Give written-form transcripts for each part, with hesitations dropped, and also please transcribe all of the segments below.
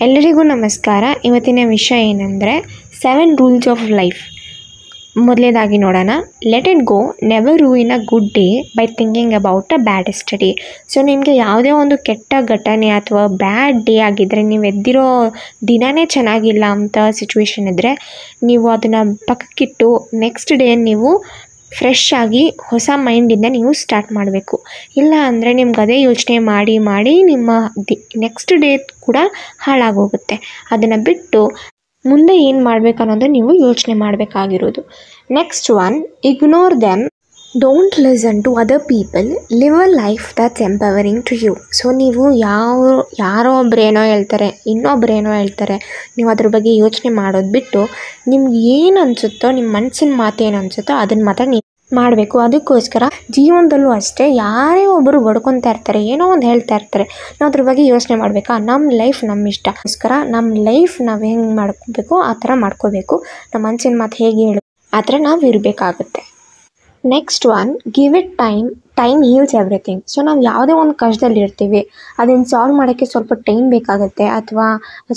ಎಲ್ಲರಿಗೂ ನಮಸ್ಕಾರ. ಇವತ್ತಿನ ವಿಷಯ ಏನಂದರೆ 7 ರೂಲ್ಸ್ ಆಫ್ ಲೈಫ್. ಮೊದಲನೇದಾಗಿ ನೋಡೋಣ. Let it go, never ruin a good day by thinking about a bad yesterday. So ನಿಮಗೆ ಯಾವುದೇ ಒಂದು ಕೆಟ್ಟ ಘಟನೆ ಅಥವಾ ಬ್ಯಾಡ್ ಡೇ ಆಗಿದ್ದರೆ, ನೀವು ಎದ್ದಿರೋ ದಿನವೇ ಚೆನ್ನಾಗಿಲ್ಲ ಅಂತ ಸಿಚುವೇಶನ್ ಇದ್ದರೆ, ನೀವು ಅದನ್ನು ಪಕ್ಕಕ್ಕಿಟ್ಟು ನೆಕ್ಸ್ಟ್ ಡೇ ನೀವು ಫ್ರೆಶ್ ಆಗಿ ಹೊಸ ಮೈಂಡಿಂದ ನೀವು ಸ್ಟಾರ್ಟ್ ಮಾಡಬೇಕು. ಇಲ್ಲ ಅಂದರೆ ನಿಮ್ಗೆ ಅದೇ ಯೋಚನೆ ಮಾಡಿ ನಿಮ್ಮ ನೆಕ್ಸ್ಟ್ ಡೇ ಕೂಡ ಹಾಳಾಗೋಗುತ್ತೆ. ಅದನ್ನು ಬಿಟ್ಟು ಮುಂದೆ ಏನು ಮಾಡಬೇಕು ಅನ್ನೋದು ನೀವು ಯೋಚನೆ ಮಾಡಬೇಕಾಗಿರೋದು. Next one, ignore them, don't listen to other people, live a life that's empowering to you. So ನೀವು ಯಾರೋ ಒಬ್ಬರೇನೋ ಹೇಳ್ತಾರೆ, ಇನ್ನೊಬ್ಬರೇನೋ ಹೇಳ್ತಾರೆ, ನೀವು ಅದ್ರ ಬಗ್ಗೆ ಯೋಚನೆ ಮಾಡೋದು ಬಿಟ್ಟು ನಿಮ್ಗೆ ಏನು ಅನಿಸುತ್ತೋ, ನಿಮ್ಮ ಮನಸ್ಸಿನ ಮಾತು ಏನು ಅನಿಸುತ್ತೋ ಅದನ್ನು ಮಾತ್ರ ನೀವು ಮಾಡಬೇಕು. ಅದಕ್ಕೋಸ್ಕರ ಜೀವನದಲ್ಲೂ ಅಷ್ಟೇ, ಯಾರೇ ಒಬ್ಬರು ಬಡ್ಕೊತಾ ಇರ್ತಾರೆ, ಏನೋ ಒಂದು ಹೇಳ್ತಾ ಇರ್ತಾರೆ, ನಾವು ಅದ್ರ ಬಗ್ಗೆ ಯೋಚನೆ ಮಾಡಬೇಕಾ? ನಮ್ಮ ಲೈಫ್ ನಮ್ಮ ಇಷ್ಟಕ್ಕೋಸ್ಕರ ನಮ್ಮ ಲೈಫ್ ನಾವು ಹೆಂಗೆ ಮಾಡ್ಕೋಬೇಕು ಆ ಥರ ಮಾಡ್ಕೋಬೇಕು. ನಮ್ಮ ಮನಸ್ಸಿನ ಮಾತು ಹೇಗೆ ಹೇಳು ಆ ಥರ ನಾವು ಇರಬೇಕಾಗುತ್ತೆ. Next one, give it time, time heels everything. So ನಾವು ಯಾವುದೇ ಒಂದು ಕಷ್ಟದಲ್ಲಿ ಇರ್ತೀವಿ, ಅದನ್ನು ಸಾಲ್ವ್ ಮಾಡೋಕ್ಕೆ ಸ್ವಲ್ಪ ಟೈಮ್ ಬೇಕಾಗುತ್ತೆ, ಅಥವಾ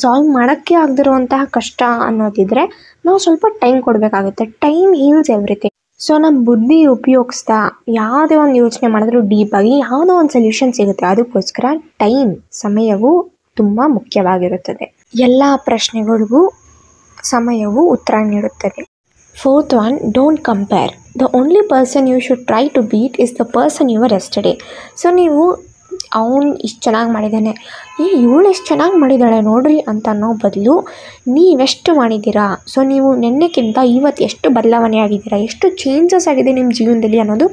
ಸಾಲ್ವ್ ಮಾಡೋಕ್ಕೆ ಆಗದಿರುವಂತಹ ಕಷ್ಟ ಅನ್ನೋದಿದ್ರೆ ನಾವು ಸ್ವಲ್ಪ ಟೈಮ್ ಕೊಡಬೇಕಾಗುತ್ತೆ. Time heels everything. ಸೊ ನಮ್ಮ ಬುದ್ಧಿ ಉಪಯೋಗಿಸ್ತಾ ಯಾವುದೇ ಒಂದು ಯೋಚನೆ ಮಾಡಿದ್ರೂ ಡೀಪಾಗಿ ಯಾವುದೋ ಒಂದು ಸೊಲ್ಯೂಷನ್ ಸಿಗುತ್ತೆ. ಅದಕ್ಕೋಸ್ಕರ ಸಮಯವು ತುಂಬ ಮುಖ್ಯವಾಗಿರುತ್ತದೆ. ಎಲ್ಲ ಪ್ರಶ್ನೆಗಳಿಗೂ ಸಮಯವು ಉತ್ತರ ನೀಡುತ್ತದೆ. Fourth one, don't compare. The only person you should try to beat is the person you were yesterday. So ನೀವು ಅವನು ಇಷ್ಟು ಚೆನ್ನಾಗಿ ಮಾಡಿದ್ದಾನೆ, ಇವಳು ಎಷ್ಟು ಚೆನ್ನಾಗಿ ಮಾಡಿದ್ದಾಳೆ ನೋಡ್ರಿ ಅಂತ ಅನ್ನೋ ಬದಲು ನೀವೆಷ್ಟು ಮಾಡಿದ್ದೀರಾ, ಸೊ ನೀವು ನೆನ್ನೆಕ್ಕಿಂತ ಇವತ್ತು ಎಷ್ಟು ಬದಲಾವಣೆ ಆಗಿದ್ದೀರಾ, ಎಷ್ಟು ಚೇಂಜಸ್ ಆಗಿದೆ ನಿಮ್ಮ ಜೀವನದಲ್ಲಿ ಅನ್ನೋದು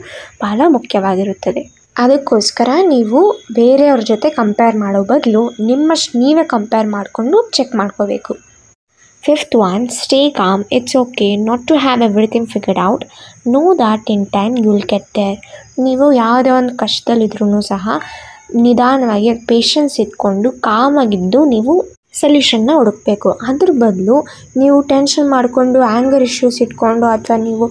ಬಹಳ ಮುಖ್ಯವಾಗಿರುತ್ತದೆ. ಅದಕ್ಕೋಸ್ಕರ ನೀವು ಬೇರೆಯವ್ರ ಜೊತೆ ಕಂಪೇರ್ ಮಾಡೋ ಬದಲು ನಿಮ್ಮಷ್ಟು ನೀವೇ ಕಂಪೇರ್ ಮಾಡಿಕೊಂಡು ಚೆಕ್ ಮಾಡ್ಕೋಬೇಕು. Fifth one, stay calm. It's okay not to have everything figured out. Know that in time you will get there. ನೀವು ಯಾವುದೇ ಒಂದು ಕಷ್ಟದಲ್ಲಿದ್ರೂ ಸಹ ನಿಧಾನವಾಗಿ ಪೇಷನ್ಸ್ ಇಟ್ಕೊಂಡು ಕಾಮಾಗಿದ್ದು ನೀವು ಸೊಲ್ಯೂಷನ್ನ ಹುಡುಕಬೇಕು. ಅದ್ರ ಬದಲು ನೀವು ಟೆನ್ಷನ್ ಮಾಡಿಕೊಂಡು ಆ್ಯಂಗರ್ ಇಶ್ಯೂಸ್ ಇಟ್ಕೊಂಡು ಅಥವಾ ನೀವು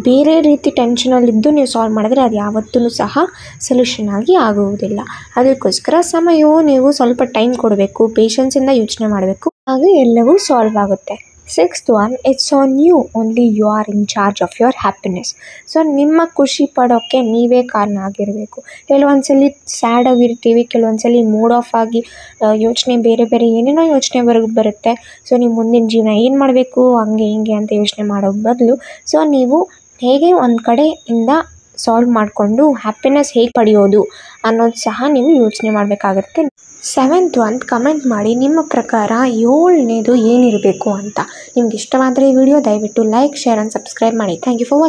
ಬೇರೆ ರೀತಿ ಟೆನ್ಷನಲ್ಲಿದ್ದು ನೀವು ಸಾಲ್ವ್ ಮಾಡಿದ್ರೆ ಅದು ಯಾವತ್ತೂ ಸಹ ಸೊಲ್ಯೂಷನ್ ಆಗಿ ಆಗುವುದಿಲ್ಲ. ಅದಕ್ಕೋಸ್ಕರ ಸಮಯವು ನೀವು ಸ್ವಲ್ಪ ಟೈಮ್ ಕೊಡಬೇಕು, ಪೇಷನ್ಸಿಂದ ಯೋಚನೆ ಮಾಡಬೇಕು, ಆಗ ಎಲ್ಲವೂ ಸಾಲ್ವ್ ಆಗುತ್ತೆ. Sixth one, it's on you, only you are in charge of your happiness. So ನಿಮ್ಮ ಖುಷಿ ಪಡೋಕ್ಕೆ ನೀವೇ ಕಾರಣ ಆಗಿರಬೇಕು. ಕೆಲವೊಂದ್ಸಲಿ ಸ್ಯಾಡ್ ಆಗಿರ್ತೀವಿ, ಕೆಲವೊಂದ್ಸಲಿ ಮೂಡ್ ಆಫ್ ಆಗಿ ಯೋಚನೆ ಬೇರೆ ಏನೇನೋ ಯೋಚನೆ ಬರುತ್ತೆ. ಸೊ ನೀವು ಮುಂದಿನ ಜೀವನ ಏನು ಮಾಡಬೇಕು ಹಂಗೆ ಹಿಂಗೆ ಅಂತ ಯೋಚನೆ ಮಾಡೋ ಬದಲು ಸೊ ನೀವು ಹೇಗೆ ಒಂದು ಕಡೆಯಿಂದ ಸಾಲ್ವ್ ಮಾಡಿಕೊಂಡು ಹ್ಯಾಪಿನೆಸ್ ಹೇಗೆ ಪಡೆಯೋದು ಅನ್ನೋದು ಸಹ ನೀವು ಯೋಚನೆ ಮಾಡಬೇಕಾಗುತ್ತೆ. ಸೆವೆಂತ್ ಒನ್, ಕಮೆಂಟ್ ಮಾಡಿ ನಿಮ್ಮ ಪ್ರಕಾರ 7ನೇದು ಏನಿರಬೇಕು ಅಂತ. ನಿಮ್ಗೆ ಇಷ್ಟವಾದರೆ ಈ ವಿಡಿಯೋ ದಯವಿಟ್ಟು ಲೈಕ್, ಶೇರ್ ಆ್ಯಂಡ್ ಸಬ್ಸ್ಕ್ರೈಬ್ ಮಾಡಿ. Thank you for watching.